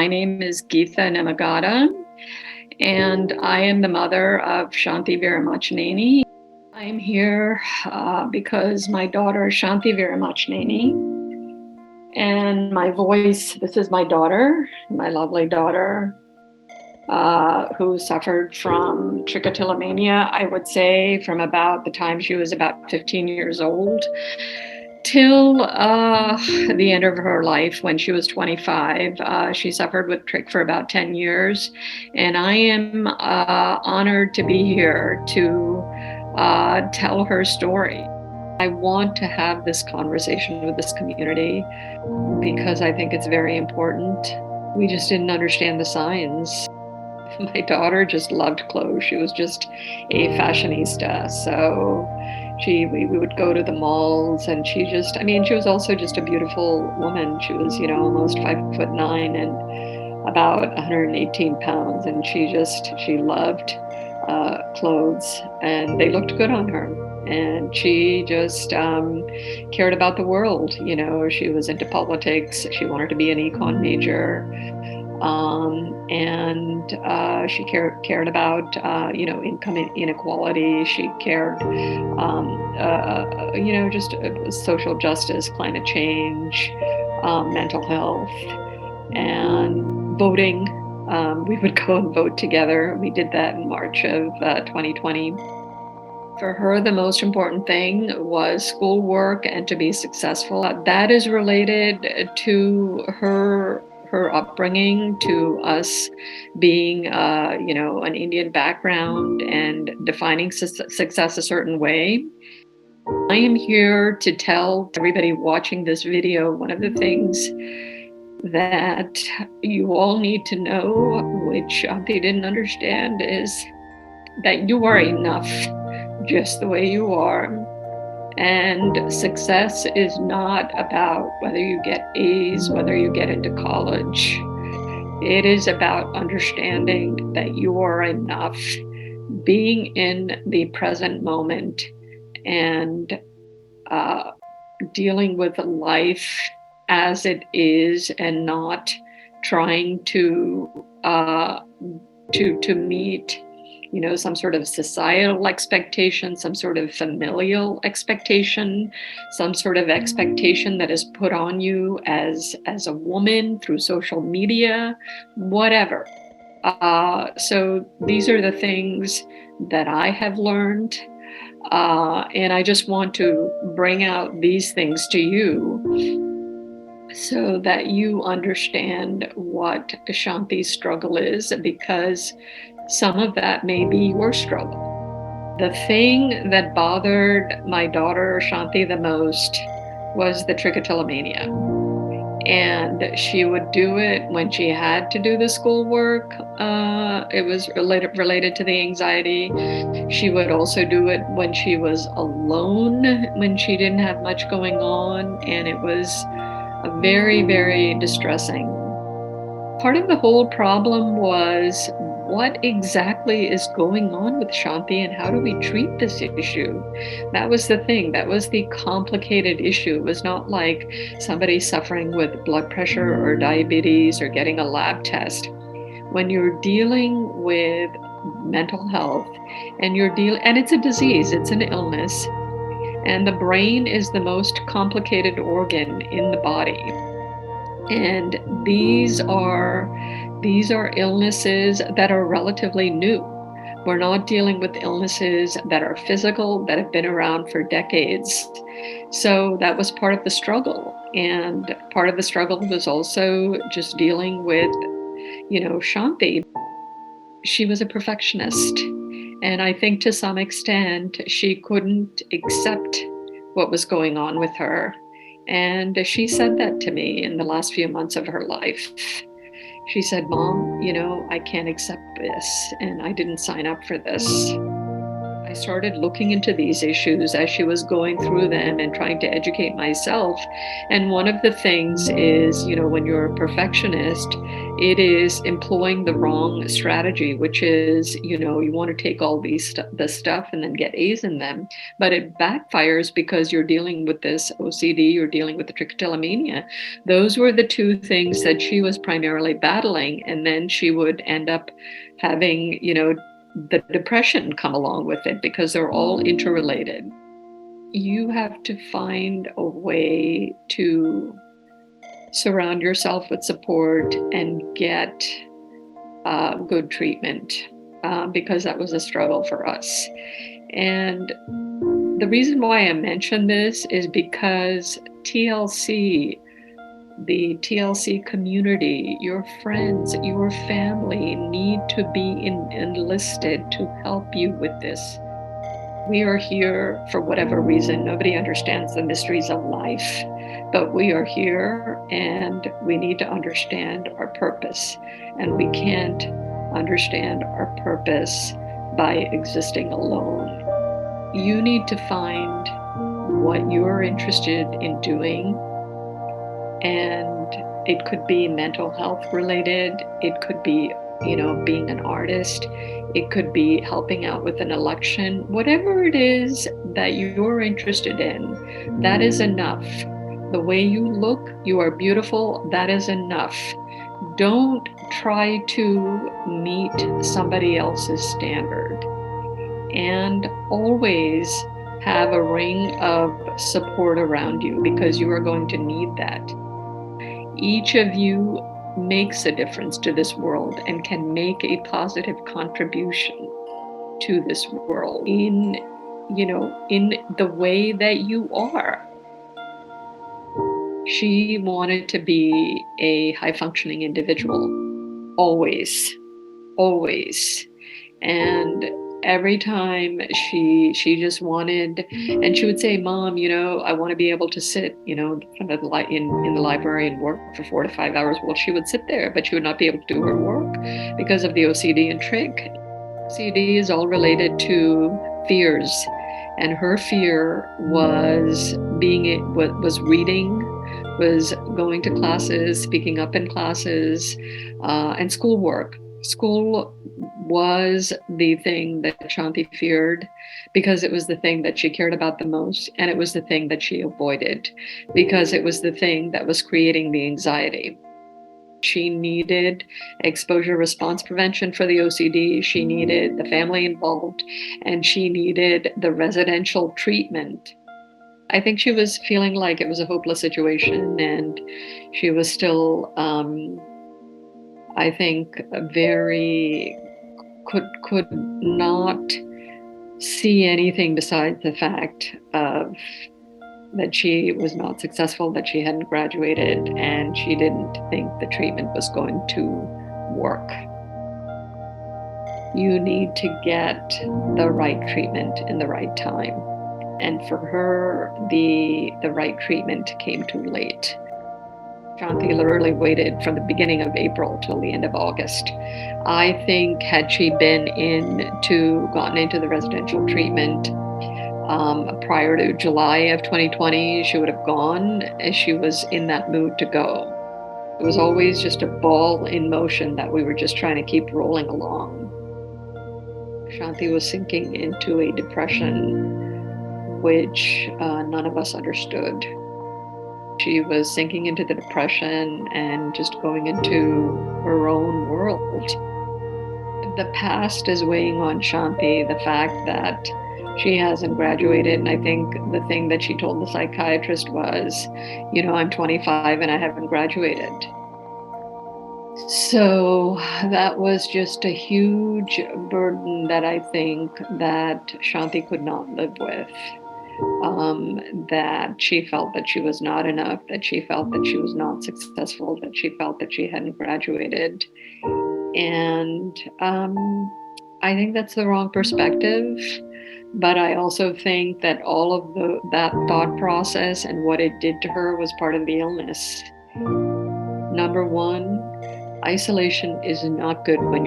My name is Geetha Nimmagadda, and I am the mother of Shanti Veeramachaneni. I am here because my daughter Shanti Veeramachaneni and my voice, this is my daughter, my lovely daughter, who suffered from trichotillomania, I would say, from about the time she was about 15 years old till the end of her life when she was 25. She suffered with trich for about 10 years. And I am honored to be here to tell her story. I want to have this conversation with this community because I think it's very important. We just didn't understand the signs. My daughter just loved clothes. She was just a fashionista. So we would go to the malls, and she was also just a beautiful woman. She was, almost 5'9" and about 118 pounds. And she loved clothes, and they looked good on her. And she just cared about the world. She was into politics. She wanted to be an econ major. She cared about, income inequality. She cared, just social justice, climate change, mental health, and voting. We would go and vote together. We did that in March of 2020. For her, the most important thing was schoolwork and to be successful. That is related to her upbringing, to us being, an Indian background and defining success a certain way. I am here to tell everybody watching this video, one of the things that you all need to know, which they didn't understand, is that you are enough just the way you are. And success is not about whether you get A's, whether you get into college. It is about understanding that you are enough, being in the present moment, and dealing with life as it is, and not trying to meet some sort of societal expectation, some sort of familial expectation, some sort of expectation that is put on you as a woman through social media, whatever. So these are the things that I have learned. And I just want to bring out these things to you so that you understand what Shanti's struggle is, because some of that may be your struggle. The thing that bothered my daughter Shanti the most was the trichotillomania. And she would do it when she had to do the schoolwork. It was related to the anxiety. She would also do it when she was alone, when she didn't have much going on. And it was very, very distressing. Part of the whole problem was, what exactly is going on with Shanti and how do we treat this issue? That was the thing. That was the complicated issue. It was not like somebody suffering with blood pressure or diabetes or getting a lab test. When you're dealing with mental health and it's a disease, it's an illness, and the brain is the most complicated organ in the body. And these are illnesses that are relatively new. We're not dealing with illnesses that are physical, that have been around for decades. So that was part of the struggle. And part of the struggle was also just dealing with, Shanti. She was a perfectionist. And I think to some extent, she couldn't accept what was going on with her. And she said that to me in the last few months of her life. She said, "Mom, I can't accept this, and I didn't sign up for this." I I started looking into these issues as she was going through them and trying to educate myself. And one of the things is, when you're a perfectionist, it is employing the wrong strategy, which is, you want to take all the stuff and then get A's in them, but it backfires because you're dealing with this OCD, you're dealing with the trichotillomania. Those were the two things that she was primarily battling, and then she would end up having, the depression come along with it because they're all interrelated. You have to find a way to surround yourself with support and get good treatment, because that was a struggle for us. And the reason why I mention this is because TLC, the TLC community, your friends, your family need to be enlisted to help you with this. We are here for whatever reason. Nobody understands the mysteries of life, but we are here and we need to understand our purpose. And we can't understand our purpose by existing alone. You need to find what you're interested in doing. And it could be mental health related. It could be, being an artist. It could be helping out with an election. Whatever it is that you're interested in, that is enough. The way you look, you are beautiful. That is enough. Don't try to meet somebody else's standard. And always have a ring of support around you, because you are going to need that. Each of you makes a difference to this world and can make a positive contribution to this world in the way that you are. She wanted to be a high-functioning individual, always. And every time she just wanted, and she would say, "Mom, I want to be able to sit, in the library and work for 4 to 5 hours." Well, she would sit there, but she would not be able to do her work because of the OCD and trick. OCD is all related to fears, and her fear was reading, was going to classes, speaking up in classes, and schoolwork. School was the thing that Shanti feared because it was the thing that she cared about the most, and it was the thing that she avoided because it was the thing that was creating the anxiety. She needed exposure response prevention for the OCD. She needed the family involved, and she needed the residential treatment. I think she was feeling like it was a hopeless situation, and she was still, I think, could not see anything besides the fact of that she was not successful, that she hadn't graduated, and she didn't think the treatment was going to work. You need to get the right treatment in the right time. And for her, the right treatment came too late. Shanti literally waited from the beginning of April till the end of August. I think had she gotten into the residential treatment prior to July of 2020, she would have gone, as she was in that mood to go. It was always just a ball in motion that we were just trying to keep rolling along. Shanti was sinking into a depression which none of us understood. She was sinking into the depression and just going into her own world. The past is weighing on Shanti, the fact that she hasn't graduated. And I think the thing that she told the psychiatrist was, I'm 25 and I haven't graduated. So that was just a huge burden that I think that Shanti could not live with. That she felt that she was not enough, that she felt that she was not successful, that she felt that she hadn't graduated. And I think that's the wrong perspective. But I also think that all of that thought process and what it did to her was part of the illness. Number one, Isolation is not good when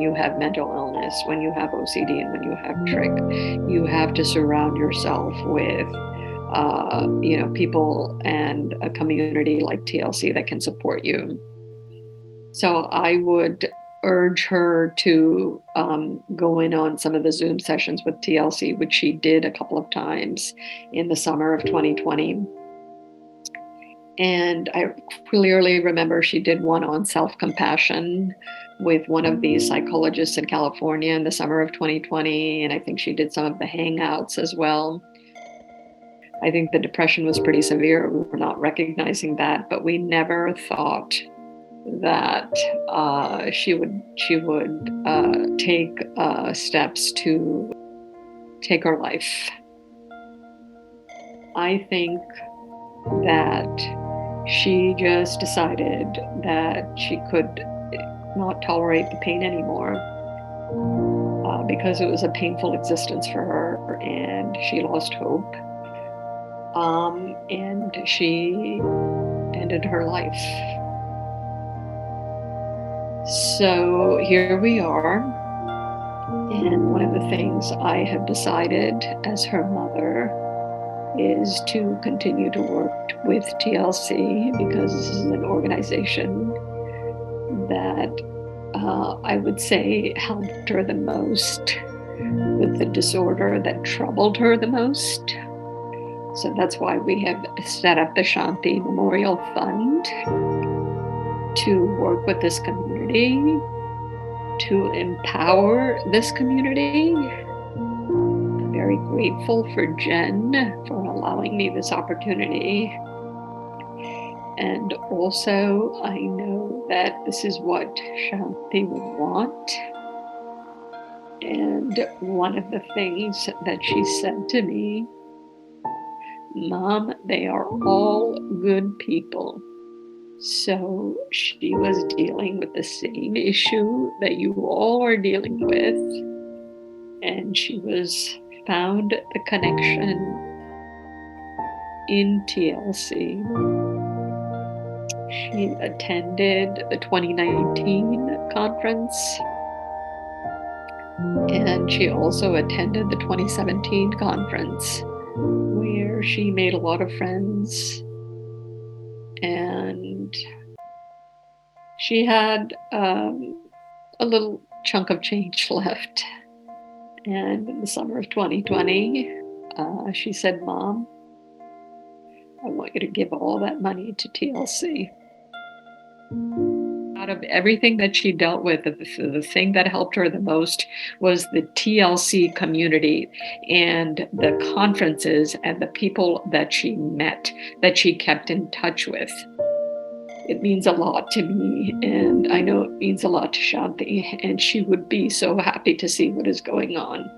you have mental illness, when you have OCD, and when you have trick. You have to surround yourself with people and a community like TLC that can support you. So I would urge her to go in on some of the Zoom sessions with TLC, which she did a couple of times in the summer of 2020. And I clearly remember she did one on self-compassion with one of these psychologists in California in the summer of 2020. And I think she did some of the hangouts as well. I think the depression was pretty severe. We were not recognizing that, but we never thought that she would take steps to take her life. I think that she just decided that she could not tolerate the pain anymore because it was a painful existence for her, and she lost hope. And she ended her life. So here we are. And one of the things I have decided as her mother is to continue to work with TLC, because this is an organization that I would say helped her the most with the disorder that troubled her the most. So that's why we have set up the Shanti Memorial Fund to work with this community, to empower this community. I'm very grateful for Jen for allowing me this opportunity. And also, I know that this is what Shanti would want. And one of the things that she said to me, "Mom, they are all good people." So she was dealing with the same issue that you all are dealing with. And she found the connection in TLC. She attended the 2019 conference, and she also attended the 2017 conference, where she made a lot of friends, and she had a little chunk of change left. And in the summer of 2020, she said, "Mom, I want you to give all that money to TLC." Out of everything that she dealt with, the thing that helped her the most was the TLC community and the conferences and the people that she met, that she kept in touch with. It means a lot to me, and I know it means a lot to Shanti, and she would be so happy to see what is going on.